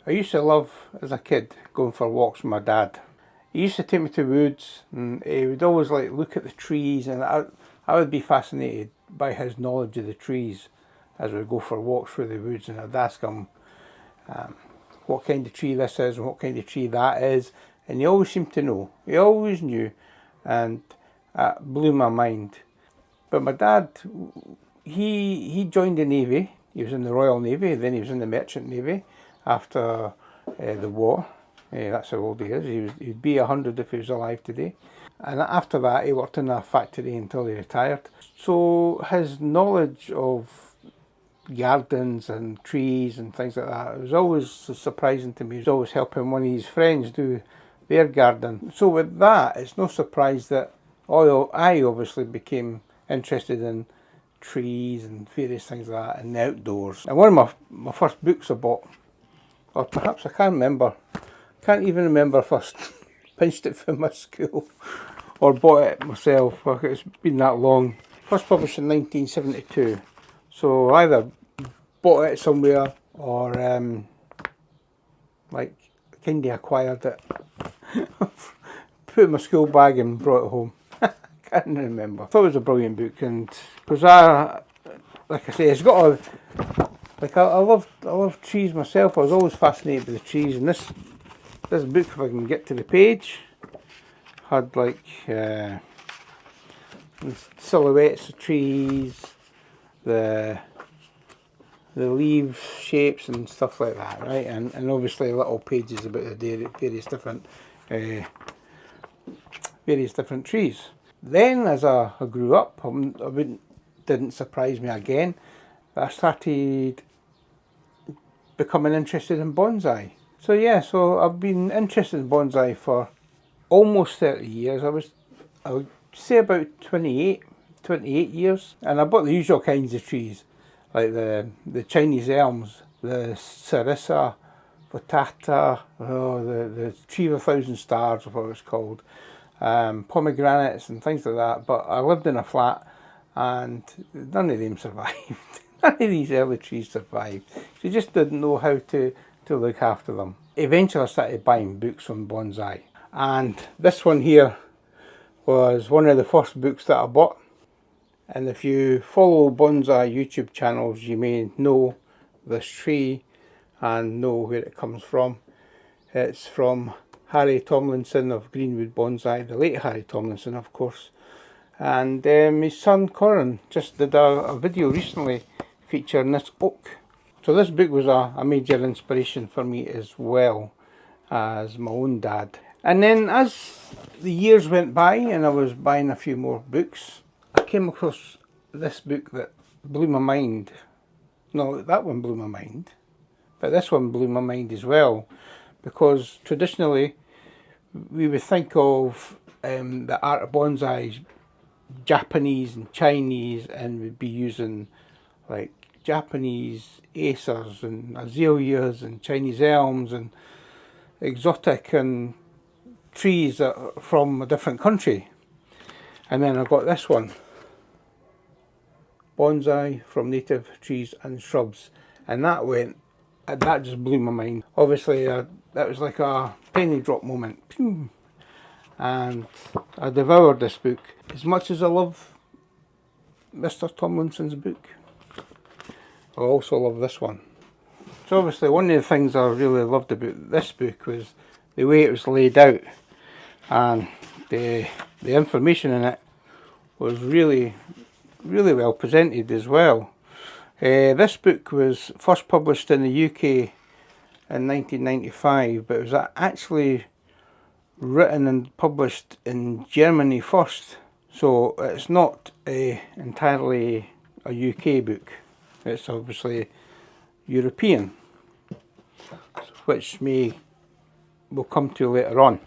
I used to love, as a kid, going for walks with my dad. He used to take me to the woods, and he would always like look at the trees, and I would be fascinated by his knowledge of the trees as we go for walks through the woods, and I'd ask him what kind of tree this is and what kind of tree that is, and he always seemed to know. He always knew, and that blew my mind. But my dad, he joined the Navy. He was in the Royal Navy, then he was in the Merchant Navy after the war. That's how old he is. He'd be 100 if he was alive today. And after that, he worked in a factory until he retired. So his knowledge of gardens and trees and things like that, it was always surprising to me. He was always helping one of his friends do their garden. So with that, it's no surprise that I obviously became interested in trees and various things like that in the outdoors. And one of my first books I bought, or perhaps I can't even remember if I pinched it from my school or bought it myself. It's been that long. First published in 1972. So I either bought it somewhere or like kind of acquired it. Put it in my school bag and brought it home. Can't remember. I thought it was a brilliant book, and because like I say, it's got a I love trees myself. I was always fascinated with the trees, and this book, if I can get to the page, had like silhouettes of trees, the leaf shapes and stuff like that, right? And obviously little pages about the various different trees. Then, as I grew up, didn't surprise me again. I started becoming interested in bonsai. So yeah, so I've been interested in bonsai for almost 30 years. I would say about 28 years. And I bought the usual kinds of trees, like the Chinese elms, the Sarissa, Vatata, the tree of 1,000 stars, or what it's called. Pomegranates and things like that, but I lived in a flat and none of them survived. None of these early trees survived. So you just didn't know how to look after them. Eventually I started buying books on bonsai, and this one here was one of the first books that I bought. And if you follow bonsai YouTube channels, you may know this tree and know where it comes from. It's from Harry Tomlinson of Greenwood Bonsai, the late Harry Tomlinson, of course. And his son Corin just did a video recently featuring this oak. So this book was a major inspiration for me, as well as my own dad. And then as the years went by and I was buying a few more books, I came across this book that blew my mind. No, that one blew my mind, but this one blew my mind as well. Because traditionally we would think of the art of bonsai Japanese and Chinese, and we'd be using like Japanese acers and azaleas and Chinese elms and exotic and trees that are from a different country. And then I got this one, Bonsai from Native Trees and Shrubs, and that just blew my mind. Obviously that was like a penny drop moment. Pew! And I devoured this book. As much as I love Mr. Tomlinson's book, I also love this one. So obviously one of the things I really loved about this book was the way it was laid out, and the information in it was really well presented as well. This book was first published in the UK in 1995, but it was actually written and published in Germany first. So it's not entirely a UK book. It's obviously European, which we'll come to later on.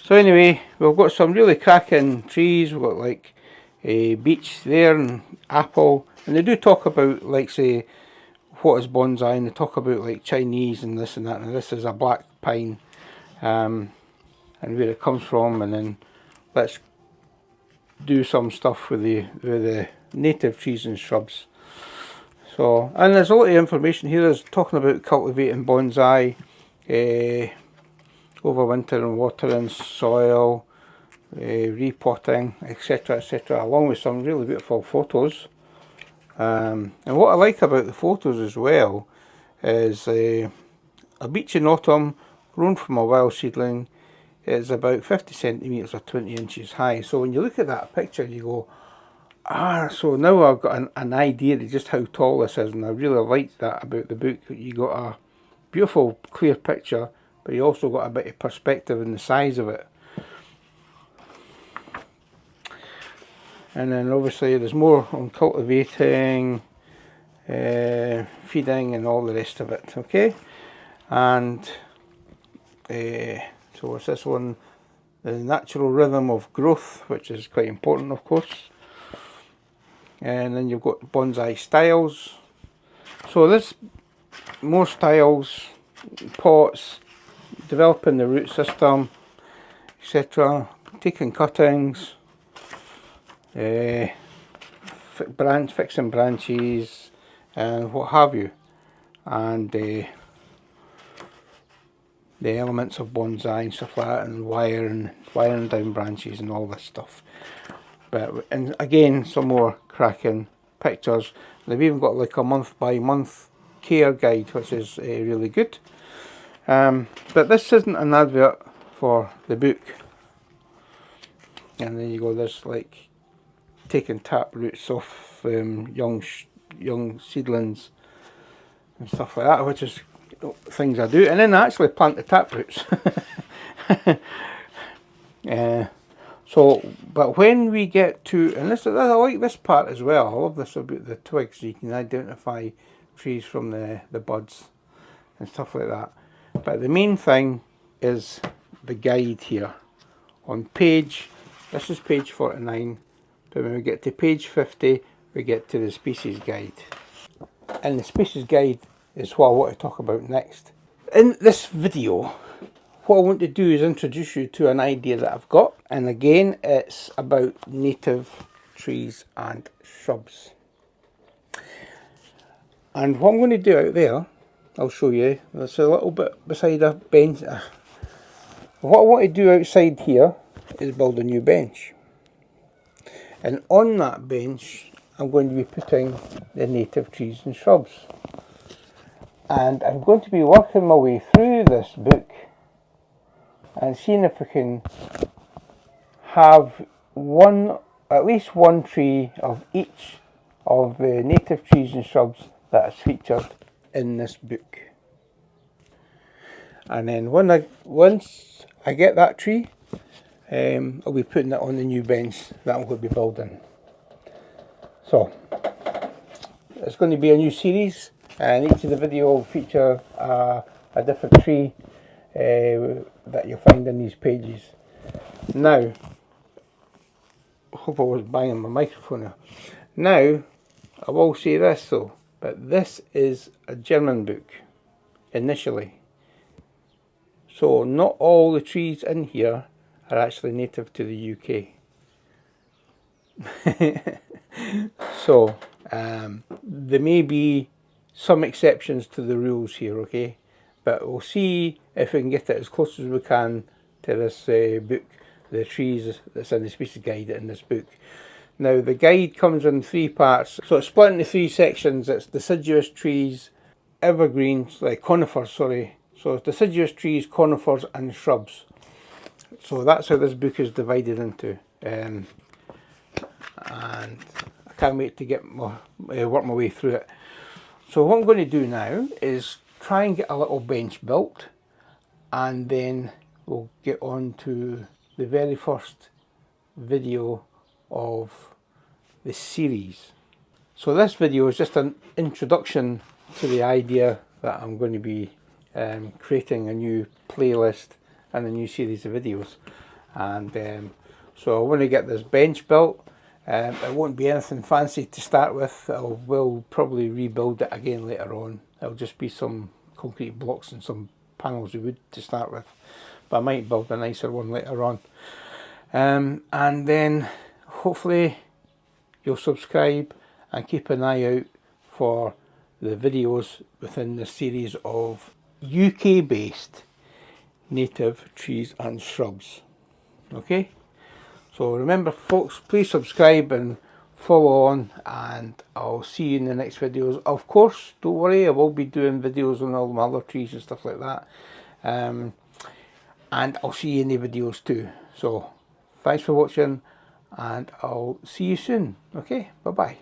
So anyway, we've got some really cracking trees. We've got like a beech there and apple, and they do talk about, like, say, what is bonsai, and they talk about like Chinese and this and that, and this is a black pine, and where it comes from. And then let's do some stuff with the native trees and shrubs. So, and there's a lot of information here. There's talking about cultivating bonsai, overwintering, watering soil, repotting, etc, etc, along with some really beautiful photos. And what I like about the photos as well is a beech in autumn, grown from a wild seedling, is about 50 centimetres or 20 inches high. So when you look at that picture, you go, so now I've got an idea of just how tall this is, and I really like that about the book. You got a beautiful clear picture, but you also got a bit of perspective in the size of it. And then obviously there's more on cultivating, feeding and all the rest of it, okay? And so what's this one? The natural rhythm of growth, which is quite important, of course. And then you've got bonsai styles. So there's more styles, pots, developing the root system, etc. Taking cuttings, fixing branches, and what have you. And the elements of bonsai and stuff like that, and wiring down branches and all this stuff. But, and again, some more cracking pictures. They've even got like a month by month care guide, which is really good. But this isn't an advert for the book. And then you go, there's like taking tap roots off young seedlings and stuff like that, which is things I do. And then I actually plant the tap roots. So, but when we get to, and this, I like this part as well. I love this about the twigs. You can identify trees from the buds and stuff like that. But the main thing is the guide here. On page, this is page 49. But when we get to page 50, we get to the species guide. And the species guide is what I want to talk about next. In this video, what I want to do is introduce you to an idea that I've got, and again it's about native trees and shrubs. And what I'm going to do out there, I'll show you, there's a little bit beside a bench. What I want to do outside here is build a new bench, and on that bench I'm going to be putting the native trees and shrubs, and I'm going to be working my way through this book and seeing if we can have at least one tree of each of the native trees and shrubs that is featured in this book. And then once I get that tree, I'll be putting it on the new bench that I'm going to be building. So it's going to be a new series, and each of the video will feature a different tree that you'll find in these pages. Now, I hope I was banging my microphone now. Now, I will say this though, but this is a German book initially. So not all the trees in here are actually native to the UK. So there may be some exceptions to the rules here, okay? But we'll see if we can get it as close as we can to this book, the trees that's in the species guide in this book. Now the guide comes in 3 parts, so it's split into 3 sections. It's deciduous trees, evergreens, like conifers, sorry. So it's deciduous trees, conifers and shrubs. So that's how this book is divided into. And I can't wait to get work my way through it. So what I'm going to do now is try and get a little bench built, and then we'll get on to the very first video of the series. So this video is just an introduction to the idea that I'm going to be creating a new playlist and a new series of videos. And so I want to get this bench built. It won't be anything fancy to start with. I will probably rebuild it again later on. It'll just be some concrete blocks and some panels of wood to start with, but I might build a nicer one later on. And then hopefully you'll subscribe and keep an eye out for the videos within the series of UK based native trees and shrubs. Okay, so remember folks, please subscribe and follow on, and I'll see you in the next videos. Of course, don't worry, I will be doing videos on all my other trees and stuff like that, and I'll see you in the videos too. So thanks for watching, and I'll see you soon. Okay, bye bye.